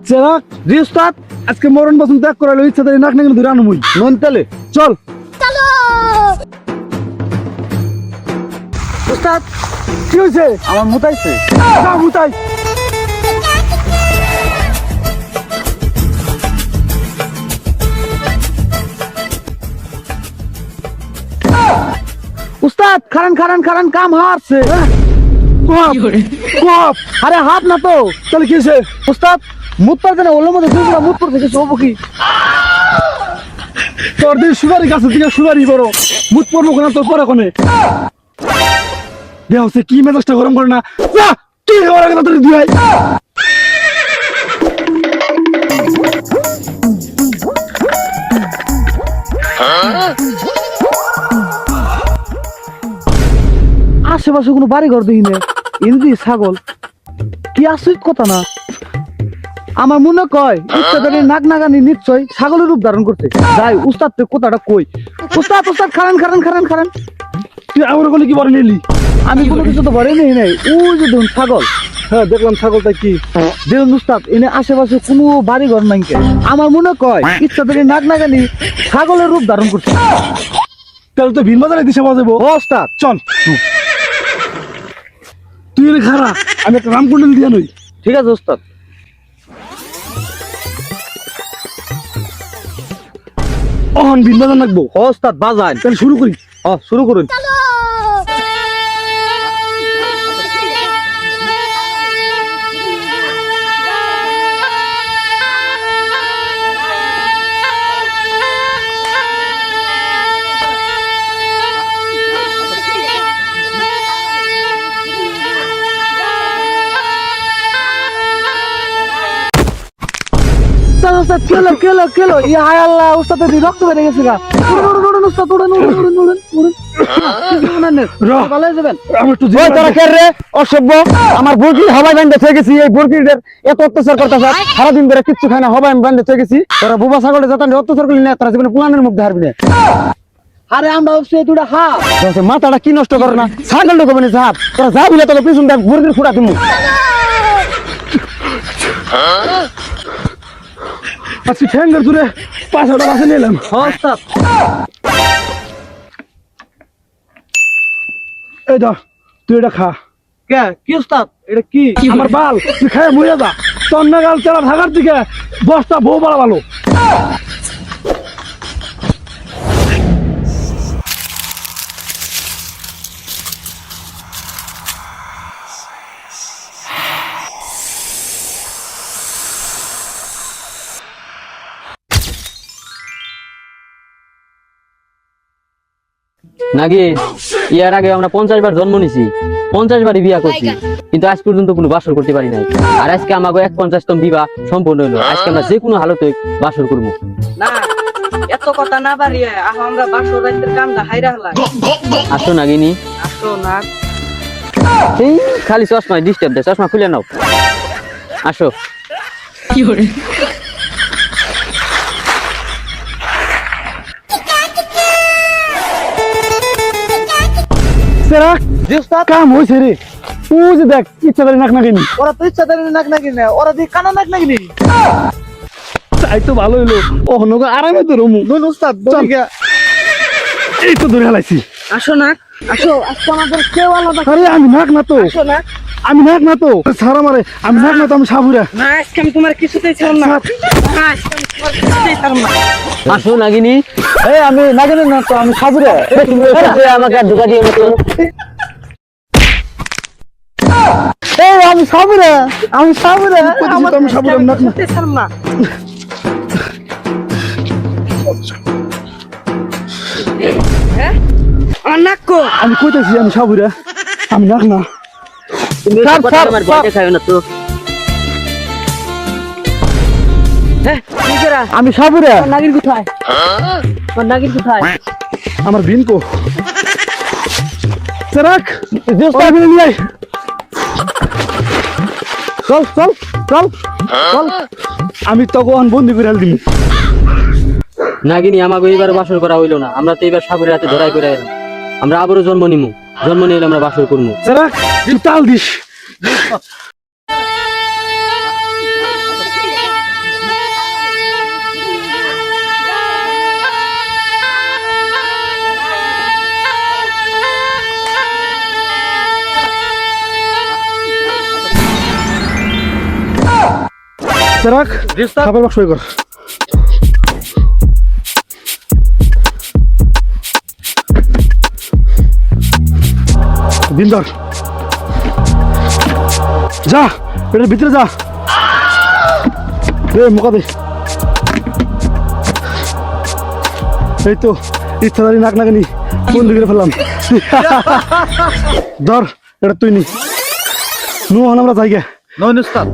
চেরাক জি উস্তাদ আজকে মরণ বসন ত্যাগ করালো ইচ্ছা তাই নাক নাকি ধরে আনমুই নন তালে চল উস্তাদ কি হয়েছে আমার মুতাইছে মুতাই উস্তাদ খারান খারান খারান কাম হারছে আরে হাত না তো তাহলে কি হয়েছে উস্তাদ মুত পারছে না ওর মধ্যে মুত পড়ছে কিছু হবো কি তোর দিন সুপারি গাছের দিকে সুপারি বড় মুত পড়বো না তোর পরে কোনে দেহ সে কি মেজাজটা গরম করে না কি খাবার আগে তোর দিয়ে আশেপাশে কোনো বাড়ি ঘর দেখি না ইন্দি ছাগল কি আশ্চর্য কথা না আমার মনে কয় উস্তাদের নাক নাগানি নিশ্চয় ছাগলের রূপ ধারণ করছে যাই উস্তাদ কথাটা কই উস্তাদ উস্তাদ খারান খারান খারান খারান তুই আমার কোলে কি বড় নিলি আমি কোনো কিছু তো বড় নেই নাই ওই যে দেখুন ছাগল হ্যাঁ দেখলাম ছাগলটা কি দেখুন উস্তাদ এনে আশেপাশে কোনো বাড়ি ঘর নাই আমার মনে কয় উস্তাদের নাক নাগানি ছাগলের রূপ ধারণ করছে তাহলে তো ভিন বাজারে দিশা বাজাবো উস্তাদ চল তুই খারা আমি একটা রামকুন্ডল দিয়া নই ঠিক আছে উস্তাদ ওহন বিন বাজার লাগবো ওস্তাদ বাজান তাহলে শুরু করি শুরু করুন কেলো ইয়া হায় আল্লাহ উস্তাদের রক্ত বেড়ে গেছে গা উড়ুন উস্তাদ উড়ুন ভালো যাবেন আমি একটু ওই তোরা কে রে অসভ্য আমার বুরকি হবাই বান্ধে থেকে গেছি এই বুরকিদের এত অত্যাচার করতেছ সারা দিন ধরে কিচ্ছু খায় না হবাই বান্ধে থেকে গেছি তোরা বুবা ছাগলে যত অত্যাচার করলি না তোরা জীবনে পুলানের মুখ হারবি না আরে আমরা সে দুটা হাত মাথাটা কি নষ্ট করে না ছাগল ঢোকবে না হাত তোরা যা বিলে তোকে পিছন দেখ বুরকির ফুটা তুমি আজকে ঠ্যাঙ্গার দূরে 500 টাকা নিলাম ওস্তাদ এই ধর তুই এটা খা কে কি উস্তাদ এটা কি আমার বাল তুই খায় মরে যা তোর নাগাল তেলা ঢাকার দিকে বস্তা বউ বড় ভালো নাকি ইয়ার আগে আমরা 50 বার জন্ম নিছি 50 বারই বিয়া করছি কিন্তু আজ পর্যন্ত কোনো বাসর করতে পারি নাই আর আজকে আমাকে 150তম বিবাহ সম্পন্ন হলো আজকে আমরা যে কোনো হালতে বাসর করব না এত কথা না বাড়িয়ে আমরা বাসর রাইতের কামটা হাইরা হলাই আসো নাগিনি আসো না এই খালি চশমা ডিস্টার্ব দে চশমা খুলে নাও আসো কি করে কাম হয়েছে রে তুই যে দেখ ইচ্ছা করে নাক নাকিনি ওরা তো ইচ্ছা করে নাক নাকিনি ওরা দিয়ে কানা নাক নাকিনি তাই তো ভালো হইলো ও নগর আরামে তো রমু উস্তাদ এই তো ধরে হালাইছি আসো না আসো আজকে আমাদের কেউ আলাদা আরে আমি নাক না তো আসো না আমি নাক না তো সারা মারে আমি নাক না তো আমি সাবুরা না আজকে আমি তোমার কিছুতেই ছাড়ব না আজকে আমি তোমার কিছুতেই ছাড়ব না আসো নাগিনি এই আমি নাগিনি না তো আমি সাবুরা তুমি আমাকে ধোকা দিয়ে মতো এই আমি সাবুরা আমি সাবুরা নাক না কিছুতেই ছাড়ব না নাকো আমি কইতেছি আমি সাবুরা আমি নাক না তুমি আমার ভয় দেখাও না তো আমি সাবুরা নাগির কোথায় নাগির কোথায় আমার বিনকো চেরাক দোস্তা বিন নিয়ে চল চল চল চল আমি তখন বন্দি করে দিই নাগিনি আমাকে এইবার বাসর করা হইলো না আমরা তো এইবার সাগরের হাতে ধরাই করে এলাম আমরা আবারও জন্ম নিমু জন্ম নিলে আমরা বাসর করবো চেরাক তুই তাল দিস রাখ খাবার বাক্স কর বিন্দর যা এটার ভিতরে যা মোকা দে এই তো ইচ্ছাদারি নাক নাগানি বন্ধু করে ফেললাম ধর এটা তুই নি নু হন আমরা জায়গা নয় উস্তাদ